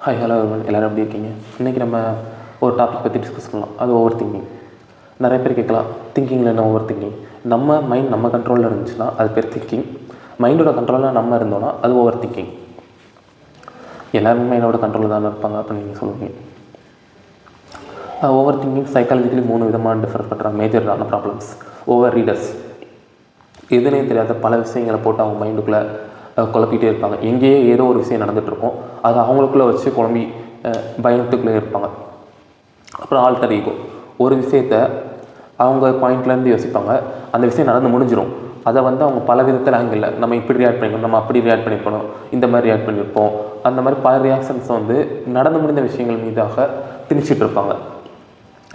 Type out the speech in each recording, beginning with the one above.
Hi hello எல்லோரும் எப்படி இருக்கீங்க? இன்றைக்கி நம்ம ஒரு டாபிக் பற்றி டிஸ்கஸ் பண்ணலாம். அது ஓவர் திங்கிங். நிறைய பேர் கேட்கலாம், திங்கிங்கில் என்ன ஓவர் திங்கிங்? நம்ம மைண்ட் நம்ம கண்ட்ரோலில் இருந்துச்சுன்னா அது பேர் திங்கிங். மைண்டோட கண்ட்ரோலில் நம்ம இருந்தோன்னா அது ஓவர் திங்கிங். எல்லாருமே மைண்டோட கண்ட்ரோலில் தானே இருப்பாங்க அப்படின்னு நீங்கள் சொல்லுவீங்க. ஓவர் திங்கிங் சைக்காலஜிக்கலி 3 விதமாக டிஃபர் பண்ணுற மேஜரான ப்ராப்ளம்ஸ். ஓவர் ரீடர்ஸ் எதுனே தெரியாத பல விஷயங்களை போட்டு அவங்க மைண்டுக்குள்ளே குழப்பிகிட்டே இருப்பாங்க. எங்கேயோ ஏதோ ஒரு விஷயம் நடந்துகிட்ருக்கும், அதை அவங்களுக்குள்ளே வச்சு குழம்பி பயத்துக்குள்ளே இருப்பாங்க. அப்புறம் ஆல்டர் ஈகோ, ஒரு விஷயத்தை அவங்க பாயிண்ட்லேருந்து யோசிப்பாங்க. அந்த விஷயம் நடந்து முடிஞ்சிடும், அதை அவங்க பல விதத்தில் ஆங்கிளில் நம்ம இப்படி ரியாக்ட் பண்ணிக்கணும், நம்ம அப்படி ரியாக்ட் பண்ணியிருக்கணும், இந்த மாதிரி ரியாக்ட் பண்ணியிருப்போம், அந்த மாதிரி பல ரியாக்ஷன்ஸை நடந்து முடிந்த விஷயங்கள் மீதாக திணிச்சிட்டு இருப்பாங்க.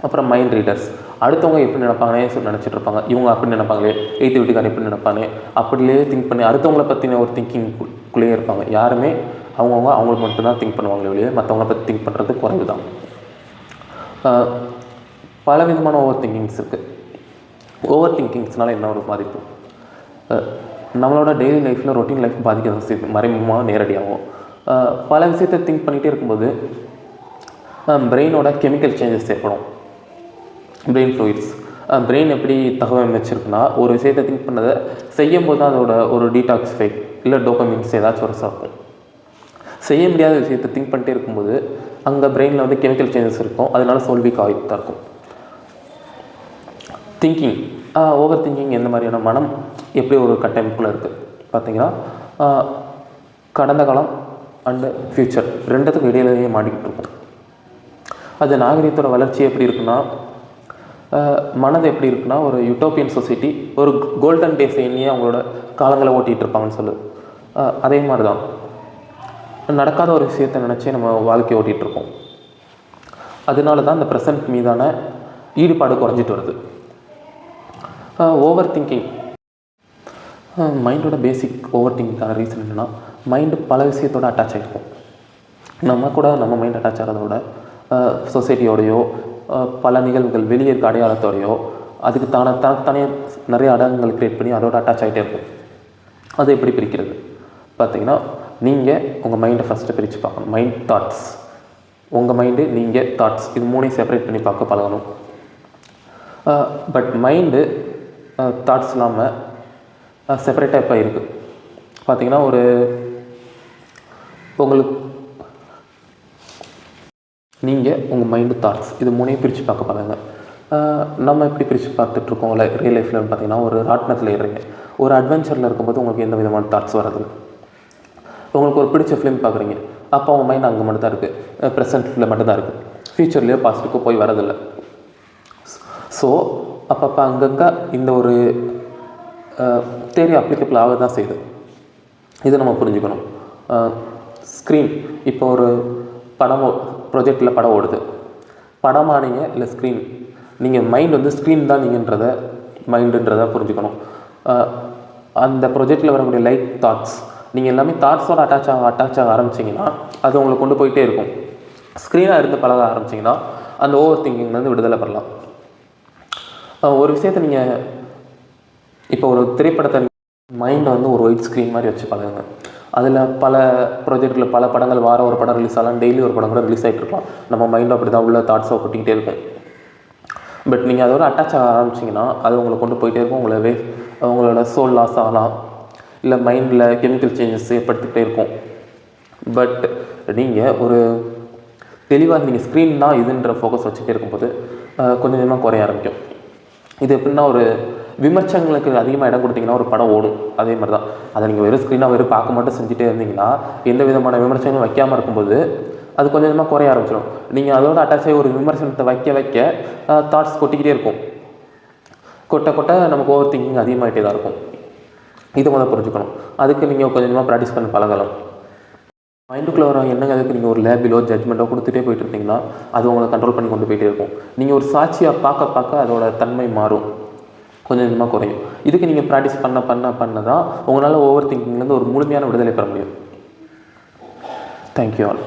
அப்புறம் மைண்ட் ரீடர்ஸ், அடுத்தவங்க எப்படி நினைப்பாங்கன்னே நினச்சிட்டு இருப்பாங்க. இவங்க அப்படி நினைப்பாங்களே, எய்த்து வீட்டுக்காரன் எப்படி நினைப்பானே, அப்படிலே திங்க் பண்ணி அடுத்தவங்கள பற்றின ஒரு திங்கிங்குள்ளேயே இருப்பாங்க. யாருமே அவங்களுக்கு மட்டும்தான் திங்க் பண்ணுவாங்களே வெளியே, மற்றவங்கள பற்றி திங்க் பண்ணுறது குறைவு தான். பல விதமான ஓவர் திங்கிங்ஸ் இருக்குது. ஓவர் திங்கிங்ஸ்னால என்ன ஒரு பாதிப்பு? நம்மளோட டெய்லி லைஃப்பில் ரொட்டீன் லைஃப் பாதிக்க செய்யுது, மறைமுகமாக நேரடியாகும். பல விஷயத்தை திங்க் பண்ணிகிட்டே இருக்கும்போது பிரெயினோட கெமிக்கல் சேஞ்சஸ் ஏற்படும். பிரெயின் ஃப்ளூயிட்ஸ், பிரெயின் எப்படி தகவல் வச்சுருக்குன்னா, ஒரு விஷயத்தை திங்க் பண்ணதை செய்யும் போது தான் அதோட ஒரு டீடாக்ஸிஃபை இல்லை டோபமின்ஸ் ஏதாச்சும் ஒரு சாப்பிடும். செய்ய முடியாத விஷயத்தை திங்க் பண்ணிட்டே இருக்கும்போது அங்கே பிரெயினில் கெமிக்கல் சேஞ்சஸ் இருக்கும், அதனால சோல்விக் ஆகிட்டு தான் இருக்கும். திங்கிங், ஓவர் திங்கிங் எந்த மாதிரியான மனம் எப்படி ஒரு கட்டமைப்புக்குள்ளே இருக்குது பார்த்தீங்கன்னா, கடந்த காலம் அண்டு ஃப்யூச்சர் ரெண்டுத்துக்கும் இடையிலேயே மாட்டிக்கிட்டு இருக்கும். அது நாகரிகத்தோட வளர்ச்சி எப்படி இருக்குன்னா, மனது எப்படி இருக்குன்னா, ஒரு யூட்டோப்பியன் சொசைட்டி ஒரு கோல்டன் டேஸ் எண்ணியே அவங்களோட காலங்களை ஓட்டிகிட்டு இருப்பாங்கன்னு சொல்லுது. அதே மாதிரி தான் நடக்காத ஒரு விஷயத்தை நினச்சி நம்ம வாழ்க்கையை ஓட்டிகிட்ருக்கோம். அதனால தான் இந்த ப்ரெசன்ட் மீதான ஈடுபாடு குறைஞ்சிட்டு வருது. ஓவர் திங்கிங், மைண்டோட பேசிக் ஓவர் திங்கிங்கான ரீசன் என்னென்னா, மைண்டு பல விஷயத்தோடு அட்டாச் ஆகிருக்கும். நம்ம கூட நம்ம மைண்ட் அட்டாச் ஆகிறதோட சொசைட்டியோடையோ பல நிகழ்வுகள் வெளியே இருக்க அடையாளத்தோடையோ அதுக்கு தானே நிறைய அடங்கங்கள் க்ரியேட் பண்ணி அதோட அட்டாச் ஆகிட்டே இருக்கும். அதை எப்படி பிரிக்கிறது பார்த்தீங்கன்னா, நீங்கள் உங்கள் மைண்டை ஃபஸ்ட்டு பிரித்து பார்க்கணும். Mind, thoughts. உங்கள் மைண்டு, நீங்கள், தாட்ஸ், இது 3ஐயும் செப்பரேட் பண்ணி பார்க்க பழகணும். பட் மைண்டு தாட்ஸ் இல்லாமல் செப்பரேட்டாக இப்போ இருக்குது பார்த்தீங்கன்னா, ஒரு உங்களுக்கு நீங்கள் உங்கள் மைண்டு, தாட்ஸ் இது 3ஐயும் பிரித்து பார்க்க பாருங்க. நம்ம எப்படி பிரித்து பார்த்துட்ருக்கோம் ரியல் லைஃப்பில் பார்த்தீங்கன்னா, ஒரு ராட்டினத்தில் ஏறுறீங்க, ஒரு அட்வென்ச்சரில் இருக்கும்போது உங்களுக்கு எந்த விதமான தாட்ஸ் வரது. உங்களுக்கு ஒரு பிடிச்ச ஃபிலிம் பார்க்குறீங்க, அப்போ உங்கள் மைண்ட் அங்கே மட்டும் தான் இருக்குது, ப்ரெசென்ட்டில் மட்டும்தான் இருக்குது, ஃப்யூச்சர்லேயோ பாஸ்ட்டுக்கோ போய் வரதில்லை. ஸோ அப்பப்போ அங்கங்கே இந்த ஒரு தேரி அப்ளிகபிள் ஆக தான் செய்யுது. இதை நம்ம புரிஞ்சுக்கணும். ஸ்க்ரீன், இப்போ ஒரு படமோ ப்ரொஜெக்டில் படம் ஓடுது, படமானீங்க இல்லை ஸ்க்ரீன், நீங்கள் மைண்ட் ஸ்க்ரீன் தான் நீங்கன்றதை மைண்டுன்றதை புரிஞ்சுக்கணும். அந்த ப்ரொஜெக்டில் வரக்கூடிய லைட் தாட்ஸ், நீங்கள் எல்லாமே தாட்ஸோடு அட்டாச் ஆக ஆரம்பிச்சிங்கன்னா அது உங்களை கொண்டு போயிட்டே இருக்கும். ஸ்க்ரீனாக இருந்து பழக ஆரம்பிச்சிங்கன்னா அந்த ஓவர் திங்கிங்லேருந்து விடுதலை பண்ணலாம். ஒரு விஷயத்தை நீங்கள் இப்போ ஒரு திரைப்படத்தை மைண்டை ஒரு ஒயிட் ஸ்க்ரீன் மாதிரி வச்சு பழகுங்க. அதில் பல ப்ரொஜெக்டில் பல படங்கள் வாரம் ஒரு படம் ரிலீஸ் ஆகலாம், டெய்லி ஒரு படம் கூட ரிலீஸ் ஆகிட்டு இருக்கலாம். நம்ம மைண்டும் அப்படி தான் உள்ள தாட்ஸை கொட்டிக்கிட்டே இருக்கும். பட் நீங்கள் அதோட அட்டாச் ஆக ஆரம்பிச்சிங்கன்னா அது உங்களை கொண்டு போயிட்டே இருக்கும். உங்களோட சோல் லாஸ் ஆகலாம், இல்லை மைண்டில் கெமிக்கல் சேஞ்சஸ் ஏற்படுத்திக்கிட்டே இருக்கும். பட் நீங்கள் ஒரு தெளிவாக நீங்கள் ஸ்க்ரீன் தான் இதுன்ற ஃபோக்கஸ் வச்சுட்டே இருக்கும்போது கொஞ்சம் கொஞ்சமாக குறைய ஆரம்பிக்கும். இது எப்படின்னா, ஒரு விமர்சனங்களுக்கு அதிகமாக இடம் கொடுத்தீங்கன்னா ஒரு படம் ஓடும். அதே மாதிரி தான் அதை நீங்கள் வெறும் ஸ்க்ரீனாக பார்க்க மட்டும் செஞ்சுட்டே இருந்தீங்கன்னா எந்த விதமான விமர்சனங்களும் வைக்காமல் இருக்கும்போது அது கொஞ்சம் கொஞ்சமாக குறைய ஆரம்பிச்சிடும். நீங்கள் அதோட அட்டாச் ஆகி ஒரு விமர்சனத்தை வைக்க தாட்ஸ் கொட்டிக்கிட்டே இருக்கும். கொட்ட நமக்கு ஓவர் திங்கிங் அதிகமாகிட்டே தான் இருக்கும். இது முதல்ல புரிஞ்சுக்கணும். அதுக்கு நீங்கள் கொஞ்சம் கொஞ்சமாக ப்ராக்டிஸ் பண்ணி பழகலாம். மைண்டுக்குள்ளே வர எண்ணங்கள் அதுக்கு நீங்கள் ஒரு லேபிலோ ஜட்மெண்ட்டோ கொடுத்துட்டே போயிட்டு இருந்தீங்கன்னா அது உங்களை கண்ட்ரோல் பண்ணி கொண்டு போயிட்டே இருக்கும். நீங்கள் ஒரு சாட்சியாக பார்க்க அதோட தன்மை மாறும், கொஞ்சம் கொஞ்சமாக குறையும். இதுக்கு நீங்கள் ப்ராக்டிஸ் பண்ண தான் உங்களால் ஓவர் திங்கிங்லேருந்து ஒரு முழுமையான விடுதலை பெற முடியும். Thank you all.